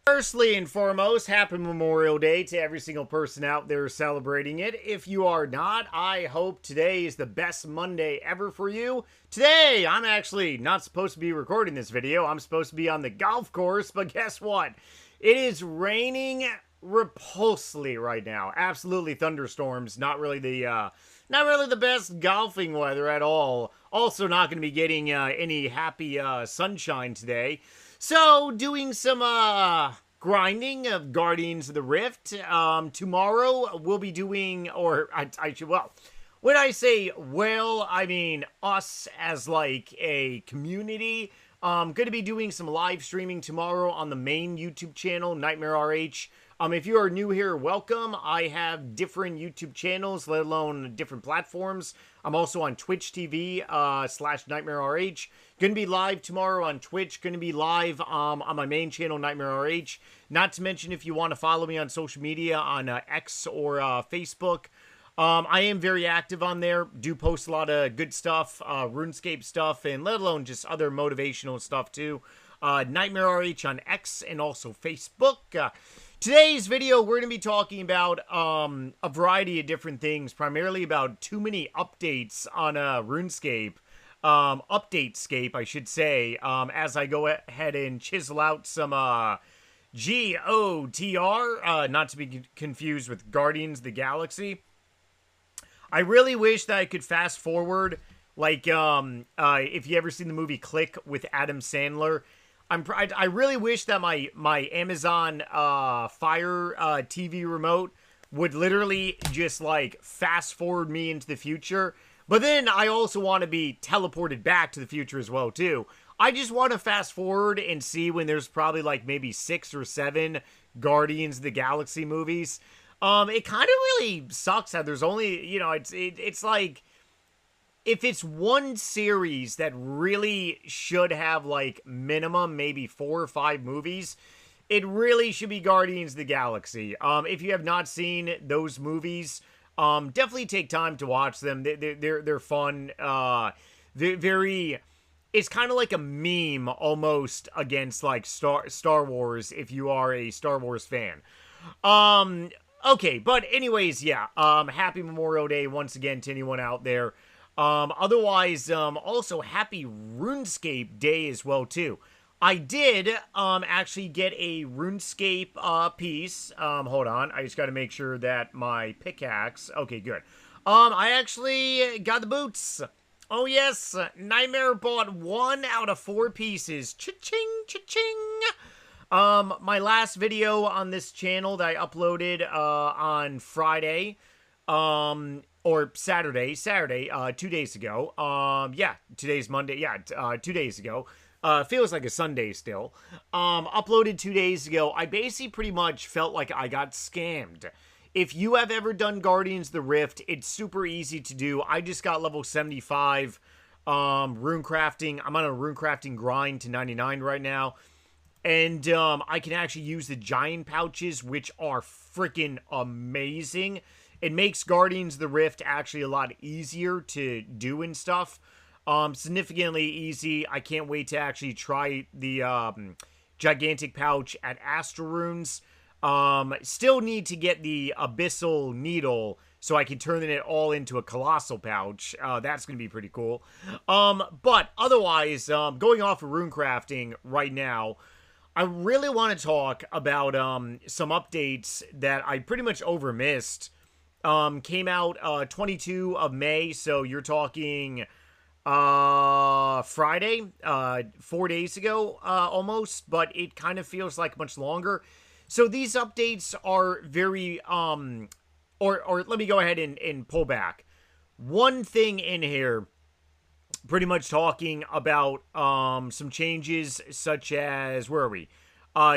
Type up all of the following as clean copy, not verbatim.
Firstly and foremost, happy Memorial Day to every single person out there celebrating it. If you are not, I hope today is the best Monday ever for you. Today, I'm actually not supposed to be recording this video. I'm supposed to be on the golf course, but guess what? It is raining repulsively right now. Absolutely thunderstorms. Not really the best golfing weather at all. Also not going to be getting any happy sunshine today. So, doing some grinding of Guardians of the Rift. Tomorrow we'll be doing, or I should, well, when I say well, I mean us as like a community. Going to be doing some live streaming tomorrow on the main YouTube channel, Nightmare RH. If you are new here, welcome. I have different YouTube channels, let alone different platforms. I'm also on Twitch TV / Nightmare RH. Going to be live tomorrow on Twitch. Going to be live on my main channel, Nightmare RH. Not to mention, if you want to follow me on social media on X or Facebook, I am very active on there. Do post a lot of good stuff, Runescape stuff, and let alone just other motivational stuff too. Nightmare RH on X and also Facebook. Today's video, we're going to be talking about a variety of different things, primarily about too many updates on Runescape. Updatescape, I should say, as I go ahead and chisel out some GOTR, not to be confused with Guardians of the Galaxy. I really wish that I could fast forward, like, if you ever seen the movie Click with Adam Sandler. I really wish that my Amazon Fire TV remote would literally just like fast forward me into the future. But then I also want to be teleported back to the future as well too. I just want to fast forward and see when there's probably like maybe 6 or 7 Guardians of the Galaxy movies. It kind of really sucks that there's only, you know, it's like, if it's one series that really should have, like, minimum maybe 4 or 5 movies, it really should be Guardians of the Galaxy. If you have not seen those movies, definitely take time to watch them. They're fun. They're very... It's kind of like a meme, almost, against, like, Star Wars, if you are a Star Wars fan. Okay, but anyways, yeah. Happy Memorial Day once again to anyone out there. Otherwise, also happy RuneScape Day as well, too. I did, actually get a RuneScape, piece. Hold on. I just gotta make sure that my pickaxe... Okay, good. I actually got the boots. Oh, yes. Nightmare bought 1 out of 4 pieces. Cha-ching, cha-ching. My last video on this channel that I uploaded, on Friday, or Saturday, 2 days ago. Yeah, today's Monday. Yeah, 2 days ago. Feels like a Sunday still. Uploaded 2 days ago. I basically pretty much felt like I got scammed. If you have ever done Guardians of the Rift, it's super easy to do. I just got level 75 rune crafting. I'm on a rune crafting grind to 99 right now. And I can actually use the giant pouches, which are freaking amazing. It makes Guardians of the Rift actually a lot easier to do and stuff. Significantly easy. I can't wait to actually try the gigantic pouch at Astral Runes. Still need to get the Abyssal Needle so I can turn it all into a Colossal pouch. That's going to be pretty cool. But otherwise, going off of rune crafting right now, I really want to talk about some updates that I pretty much overmissed. Came out 22 of May, so you're talking Friday, 4 days ago almost, but it kind of feels like much longer. So these updates are very, or let me go ahead and pull back. One thing in here, pretty much talking about some changes such as, where are we?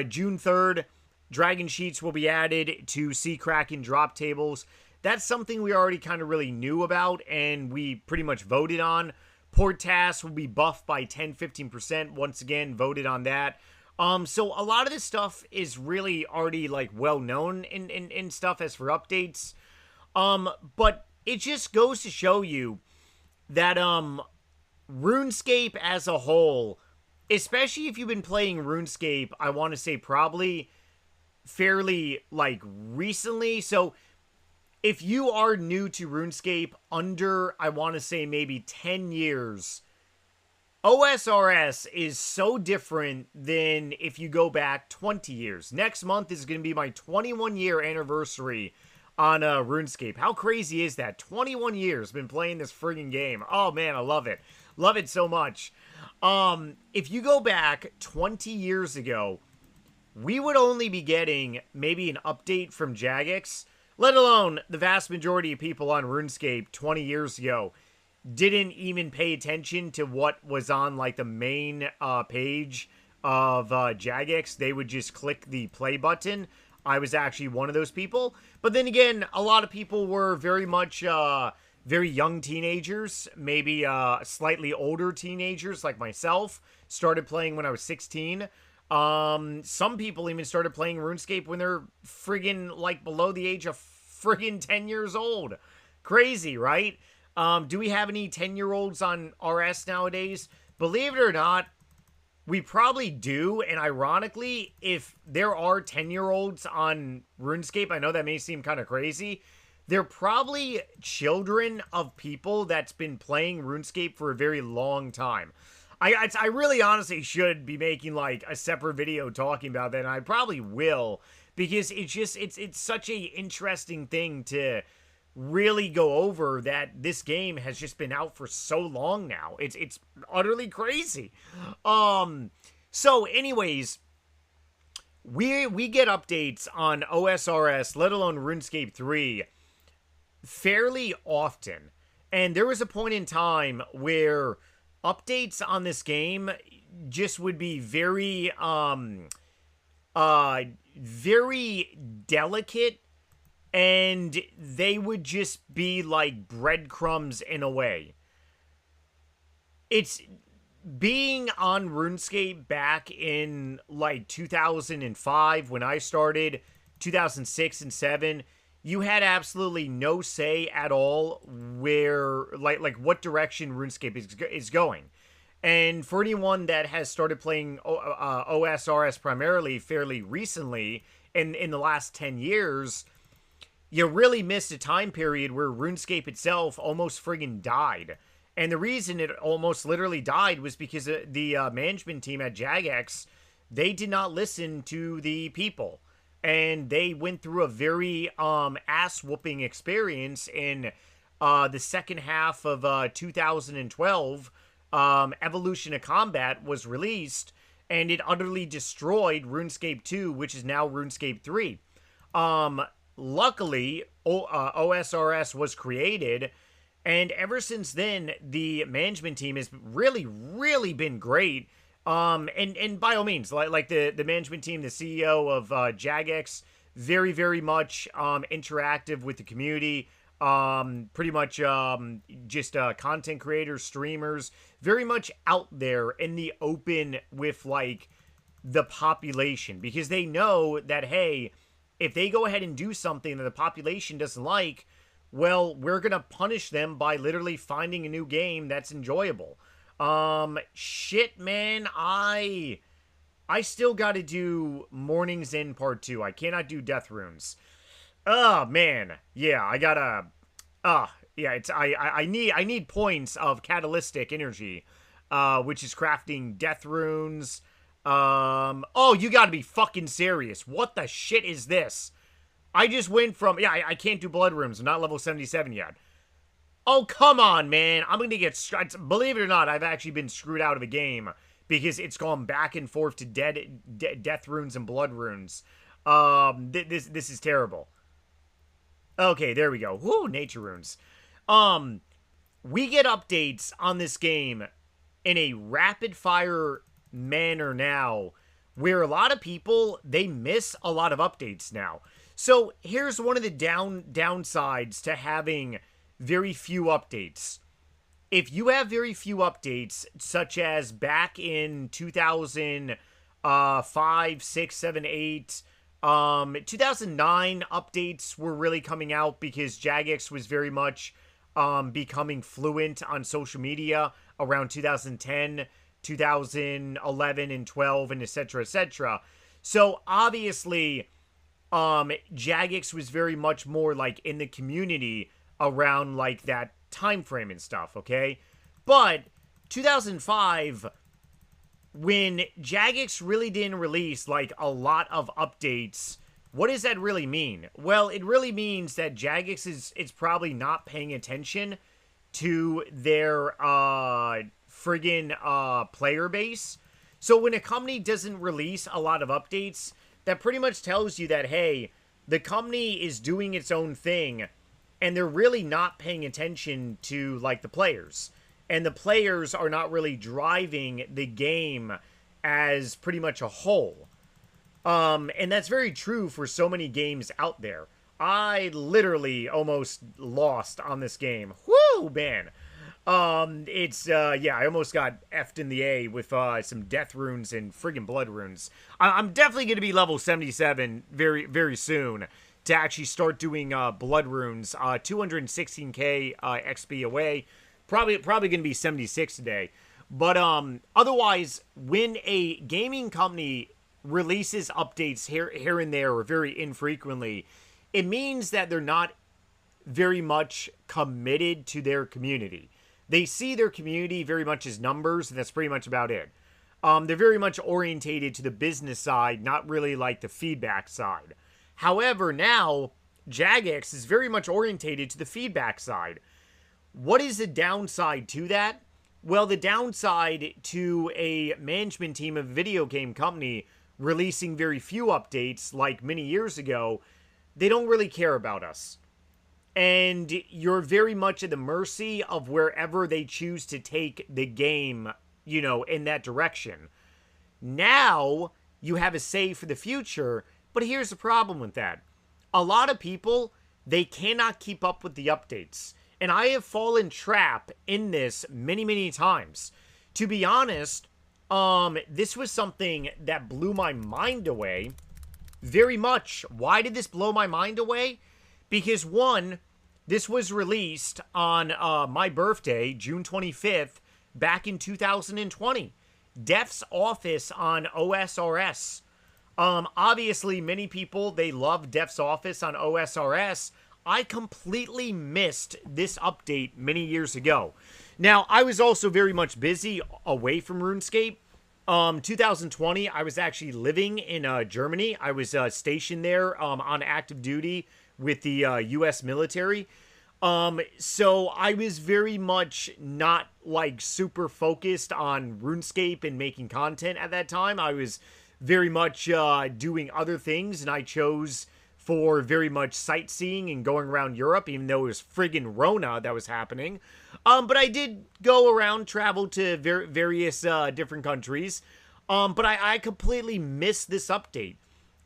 June 3rd, Dragon Sheets will be added to Sea Kraken drop tables. That's something we already kind of really knew about and we pretty much voted on. Port tasks will be buffed by 10-15%. Once again, voted on that. So a lot of this stuff is really already like well known in stuff as for updates. But it just goes to show you that RuneScape as a whole, especially if you've been playing RuneScape, I want to say probably fairly like recently. So if you are new to RuneScape under, I want to say maybe 10 years, OSRS is so different than if you go back 20 years. Next month is going to be my 21-year anniversary on RuneScape. How crazy is that? 21 years been playing this friggin' game. Oh man, I love it. Love it so much. If you go back 20 years ago, we would only be getting maybe an update from Jagex, let alone the vast majority of people on RuneScape 20 years ago didn't even pay attention to what was on like the main page of Jagex. They would just click the play button. I was actually one of those people. But then again, a lot of people were very much very young teenagers, maybe slightly older teenagers like myself. Started playing when I was 16. Some people even started playing RuneScape when they're friggin' like below the age of friggin' 10 years old. Crazy, right? Do we have any 10-year-olds on RS nowadays? Believe it or not, we probably do. And ironically, if there are 10-year-olds on RuneScape, I know that may seem kind of crazy, they're probably children of people that's been playing RuneScape for a very long time. I really honestly should be making like a separate video talking about that, and I probably will, because it's such a interesting thing to really go over, that this game has just been out for so long now. It's utterly crazy. So anyways, we get updates on OSRS, let alone RuneScape 3, fairly often. And there was a point in time where updates on this game just would be very very delicate, and they would just be like breadcrumbs in a way. It's being on RuneScape back in like 2005 when I started, 2006 and 7, you had absolutely no say at all where like what direction RuneScape is going. And for anyone that has started playing OSRS primarily fairly recently, in the last 10 years, you really missed a time period where RuneScape itself almost friggin' died. And the reason it almost literally died was because the management team at Jagex, they did not listen to the people. And they went through a very ass-whooping experience in the second half of 2012. Evolution of Combat was released, and it utterly destroyed RuneScape 2, which is now RuneScape 3. Luckily, OSRS was created, and ever since then, the management team has really, really been great. And by all means, like the management team, the CEO of Jagex, very, very much interactive with the community. Pretty much just content creators, streamers, very much out there in the open with like the population, because they know that, hey, if they go ahead and do something that the population doesn't like, well, we're gonna punish them by literally finding a new game that's enjoyable. Shit, man, I still gotta do Morning's End Part 2. I cannot do Death Runes. Oh, man. Yeah, I gotta... yeah, it's... I need points of catalytic energy, which is crafting Death Runes. Oh, you gotta be fucking serious. What the shit is this? I just went from... Yeah, I can't do Blood Runes. I'm not level 77 yet. Oh, come on, man. I'm going to get... Believe it or not, I've actually been screwed out of a game because it's gone back and forth to Death Runes and Blood Runes. This is terrible. Okay, there we go. Woo, Nature Runes. We get updates on this game in a rapid-fire manner now, where a lot of people, they miss a lot of updates now. So here's one of the downsides to having very few updates. If you have very few updates, such as back in 2005, 6, 7, 8, 2009 updates were really coming out because Jagex was very much becoming fluent on social media around 2010, 2011, and 12, and etc., etc. So obviously, Jagex was very much more like in the community around like that time frame and stuff, okay? But 2005, when Jagex really didn't release like a lot of updates, what does that really mean? Well, it really means that Jagex is probably not paying attention to their friggin' player base. So when a company doesn't release a lot of updates, that pretty much tells you that, hey, the company is doing its own thing, and they're really not paying attention to, like, the players. And the players are not really driving the game as pretty much a whole. And that's very true for so many games out there. I literally almost lost on this game. Woo, man. I almost got F'd in the A with some death runes and friggin' blood runes. I'm definitely going to be level 77 very, very soon to actually start doing blood runes. 216k XP away. Probably going to be 76 today. But otherwise, when a gaming company releases updates here and there or very infrequently, it means that they're not very much committed to their community. They see their community very much as numbers, and that's pretty much about it. They're very much orientated to the business side, not really like the feedback side. However, now, Jagex is very much orientated to the feedback side. What is the downside to that? Well, the downside to a management team of a video game company releasing very few updates like many years ago, they don't really care about us. And you're very much at the mercy of wherever they choose to take the game, you know, in that direction. Now, you have a say for the future, but here's the problem with that. A lot of people, they cannot keep up with the updates. And I have fallen trap in this many, many times. To be honest, this was something that blew my mind away very much. Why did this blow my mind away? Because one, this was released on my birthday, June 25th, back in 2020. Def's Office on OSRS. Obviously, many people, they love Def's Office on OSRS. I completely missed this update many years ago. Now, I was also very much busy away from RuneScape. 2020, I was actually living in Germany. I was stationed there on active duty with the U.S. military. So I was very much not like super focused on RuneScape and making content at that time. I was very much doing other things, and I chose for very much sightseeing and going around Europe, even though it was friggin' Rona that was happening. But I did go around, travel to various different countries. But I completely missed this update.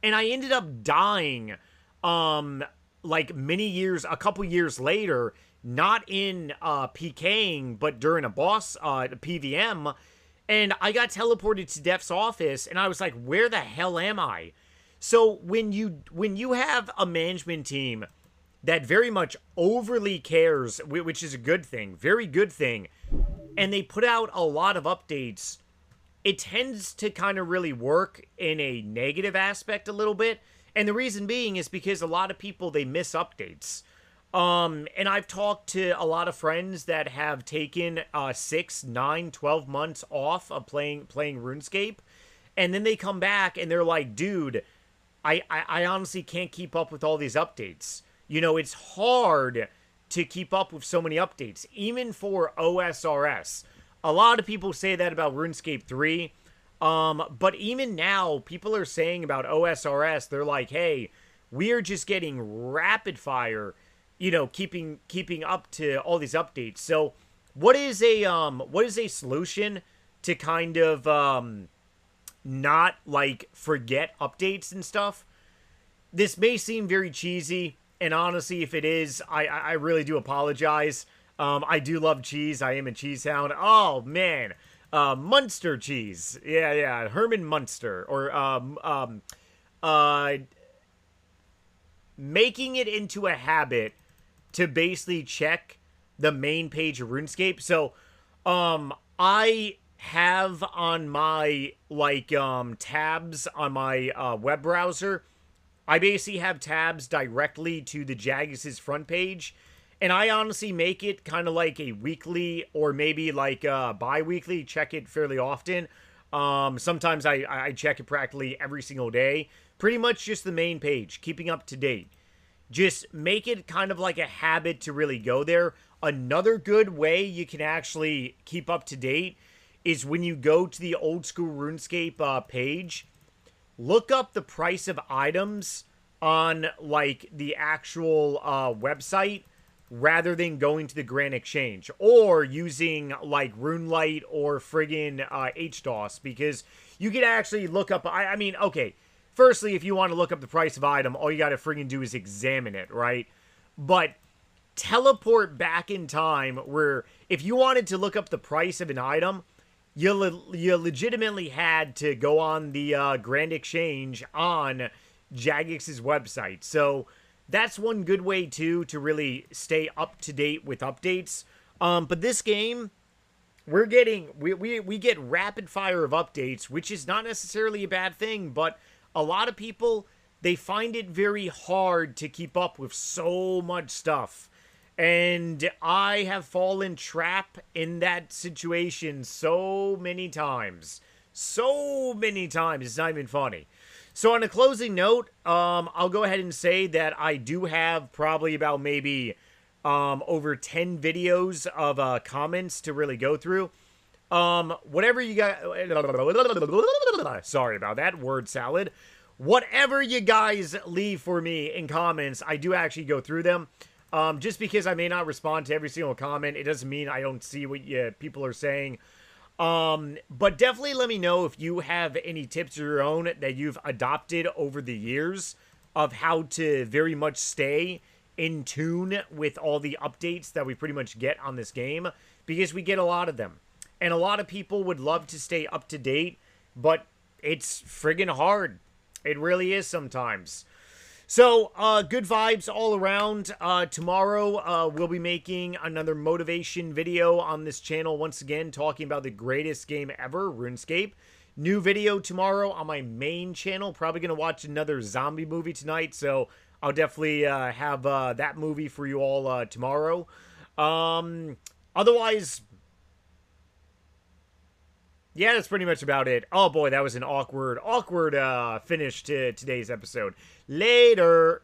And I ended up dying, like many years, a couple years later, not in PKing, but during a boss PVM. And I got teleported to Def's Office, and I was like, where the hell am I? So when you have a management team that very much overly cares, which is a good thing, very good thing, and they put out a lot of updates, it tends to kind of really work in a negative aspect a little bit. And the reason being is because a lot of people, they miss updates. And I've talked to a lot of friends that have taken 6, 9, 12 months off of playing RuneScape. And then they come back and they're like, dude, I honestly can't keep up with all these updates. You know, it's hard to keep up with so many updates, even for OSRS. A lot of people say that about RuneScape 3. But even now, people are saying about OSRS, they're like, hey, we are just getting rapid fire, you know, keeping up to all these updates. So what is a solution to kind of not like forget updates and stuff? This may seem very cheesy, and honestly, if it is, I really do apologize. I do love cheese. I am a cheese hound. Oh man, Munster cheese. Yeah, Herman Munster, or making it into a habit to basically check the main page of RuneScape. So, I have on my tabs on my web browser, I basically have tabs directly to the Jagex' front page, and I honestly make it kind of like a weekly or maybe like bi-weekly, check it fairly often. Sometimes I check it practically every single day. Pretty much just the main page, keeping up to date. Just make it kind of like a habit to really go there. Another good way you can actually keep up to date is when you go to the old school RuneScape page, look up the price of items on like the actual website rather than going to the Grand Exchange or using like RuneLite or friggin' HDOS, because you can actually look up. I mean, okay. Firstly, if you want to look up the price of item, all you got to friggin' do is examine it, right? But teleport back in time where if you wanted to look up the price of an item, you legitimately had to go on the Grand Exchange on Jagex's website. So that's one good way, too, to really stay up to date with updates. But this game, we're getting, we get rapid fire of updates, which is not necessarily a bad thing, but a lot of people, they find it very hard to keep up with so much stuff. And I have fallen trap in that situation so many times. So many times. It's not even funny. So on a closing note, I'll go ahead and say that I do have probably about maybe over 10 videos of comments to really go through. Whatever you got, sorry about that, word salad. Whatever you guys leave for me in comments, I do actually go through them. Just because I may not respond to every single comment, it doesn't mean I don't see what people are saying. But definitely let me know if you have any tips of your own that you've adopted over the years of how to very much stay in tune with all the updates that we pretty much get on this game, because we get a lot of them. And a lot of people would love to stay up to date, but it's friggin' hard. It really is sometimes. So, good vibes all around. Tomorrow, we'll be making another motivation video on this channel, once again, talking about the greatest game ever, RuneScape. New video tomorrow on my main channel. Probably going to watch another zombie movie tonight, so I'll definitely have that movie for you all tomorrow. Otherwise, yeah, that's pretty much about it. Oh boy, that was an awkward finish to today's episode. Later.